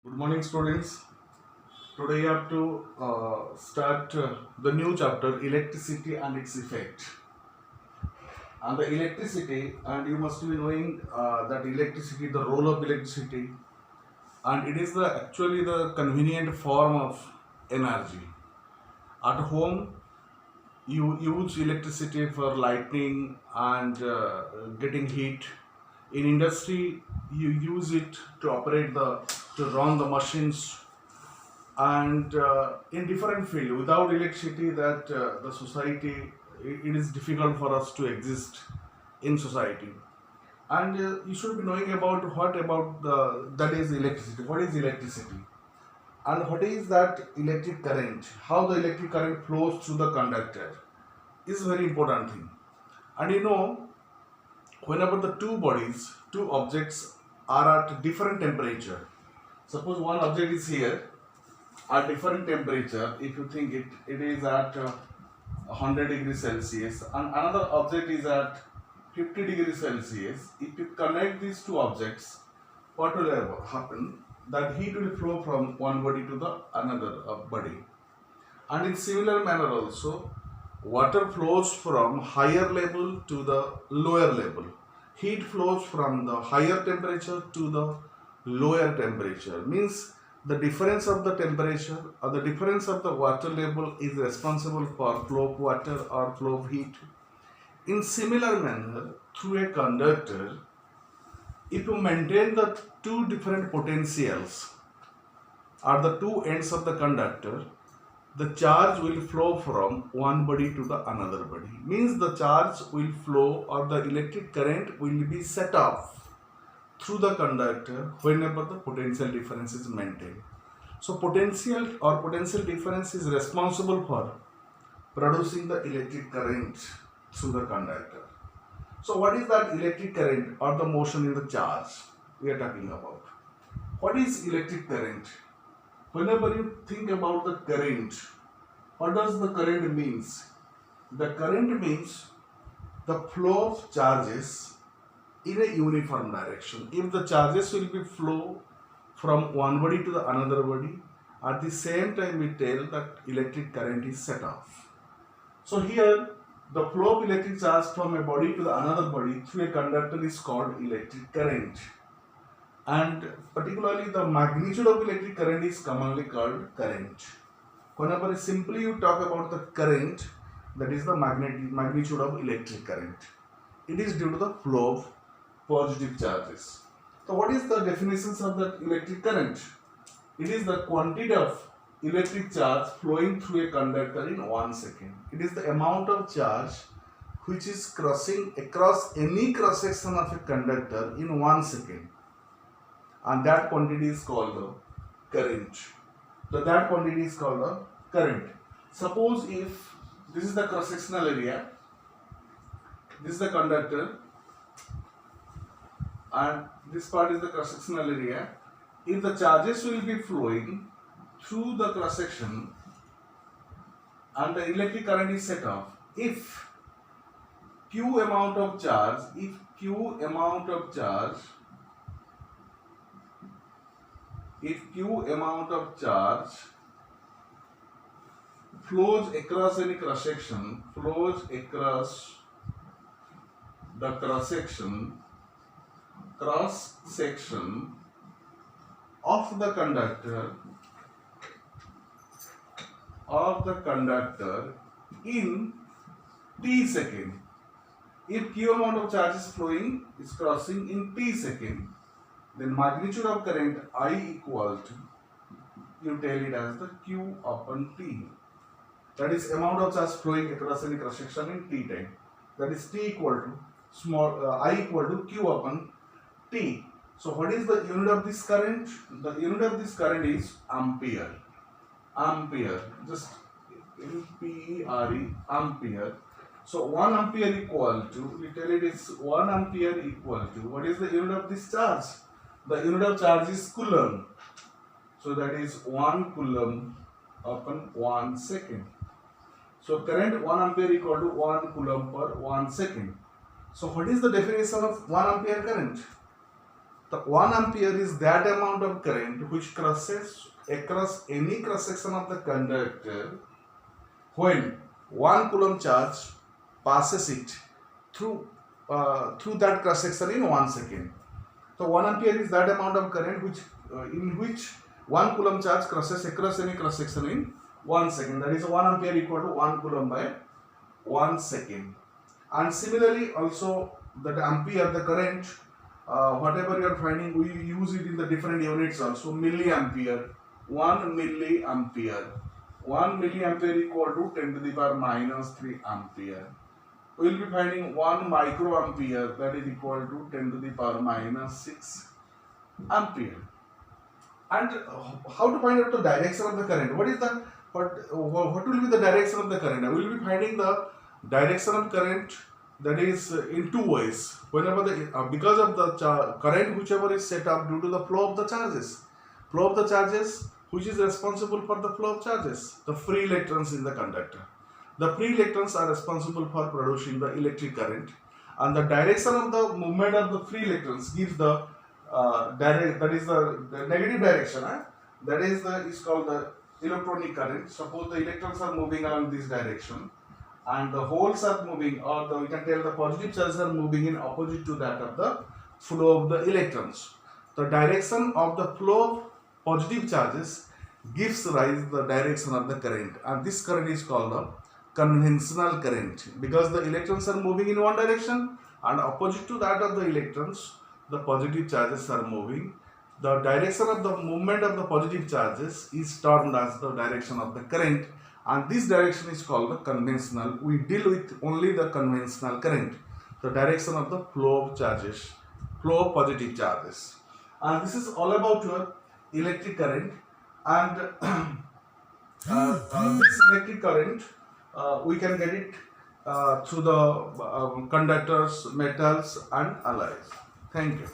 Good morning, students. Today, I have to start the new chapter, electricity and its effect. And the electricity, and you must be knowing that electricity, the role of electricity, and it is the actually the convenient form of energy. At home, you use electricity for lighting and getting heat. In industry, you use it to operate to run the machines, and in different field without electricity that the society, it is difficult for us to exist in society. And you should be knowing about what about the that is electricity, what is electricity, and what is that electric current, how the electric current flows through the conductor is very important thing. And whenever the two objects are at different temperature, suppose one object is here at different temperature, if you think it is at 100 degrees Celsius and another object is at 50 degrees Celsius, if you connect these two objects, what will happen? That heat will flow from one body to the another body. And in similar manner also, water flows from higher level to the lower level. Heat flows from the higher temperature to the lower temperature. Means the difference of the temperature or the difference of the water level is responsible for flow of water or flow of heat. In similar manner, through a conductor, if you maintain the two different potentials at the two ends of the conductor, the charge will flow from one body to the another body. Means the charge will flow or the electric current will be set off through the conductor whenever the potential difference is maintained. So potential difference is responsible for producing the electric current through the conductor. So what is that electric current or the motion in the charge we are talking about? What is electric current? Whenever you think about the current, what does the current means? The current means the flow of charges in a uniform direction. If the charges will be flow from one body to the another body, at the same time we tell that electric current is set off. So here the flow of electric charge from a body to the another body through a conductor is called electric current. And particularly the magnitude of electric current is commonly called current. Whenever simply you talk about the current, that is the magnitude of electric current. It is due to the flow of positive charges. So what is the definitions of the electric current? It is the quantity of electric charge flowing through a conductor in 1 second. It is the amount of charge which is crossing across any cross section of a conductor in 1 second. And that quantity is called the current. So that quantity is called the current. Suppose if this is the cross sectional area, this is the conductor, and this part is the cross sectional area. If the charges will be flowing through the cross section and the electric current is set off, if q amount of charge flows across any cross section, the cross section of the conductor in t second. If q amount of charge is flowing, is crossing in t second, then magnitude of current I equal to, you tell it as the q upon t. That is amount of charge flowing across any cross section in t time. That is t equal to I equal to q upon t. So what is the unit of this current? The unit of this current is ampere. Just ampere, ampere. So 1 ampere equal to, we tell it is 1 ampere equal to, what is the unit of this charge? The unit of charge is coulomb. So that is 1 coulomb upon 1 second. So current 1 ampere equal to 1 coulomb per 1 second. So what is the definition of 1 ampere current? The 1 ampere is that amount of current which crosses across any cross section of the conductor when 1 coulomb charge passes it through that cross section in 1 second. So 1 ampere is that amount of current in which 1 coulomb charge crosses across any cross section in 1 second. That is 1 ampere equal to 1 coulomb by 1 second. And similarly also that ampere, the current, whatever you are finding, we use it in the different units also. Milliampere, 1 milliampere. 1 milliampere equal to 10 to the power minus 3 ampere. We will be finding 1 microampere, that is equal to 10 to the power minus 6 ampere. And how to find out the direction of the current? What will be the direction of the current? We will be finding the direction of current, that is in two ways. Whenever because of the current whichever is set up due to the flow of the charges. Flow of the charges, which is responsible for the flow of charges? The free electrons in the conductor. The free electrons are responsible for producing the electric current, and the direction of the movement of the free electrons gives the the negative direction. That is called the electronic current. Suppose the electrons are moving along this direction, and the holes are moving, or we can tell the positive charges are moving in opposite to that of the flow of the electrons. The direction of the flow of positive charges gives rise to the direction of the current, and this current is called the conventional current, because the electrons are moving in one direction and opposite to that of the electrons the positive charges are moving. The direction of the movement of the positive charges is termed as the direction of the current, and this direction is called the conventional. We deal with only the conventional current, the direction of the flow of charges, flow of positive charges. And this is all about your electric current. And this electric current, we can get it through the conductors, metals and alloys. Thank you.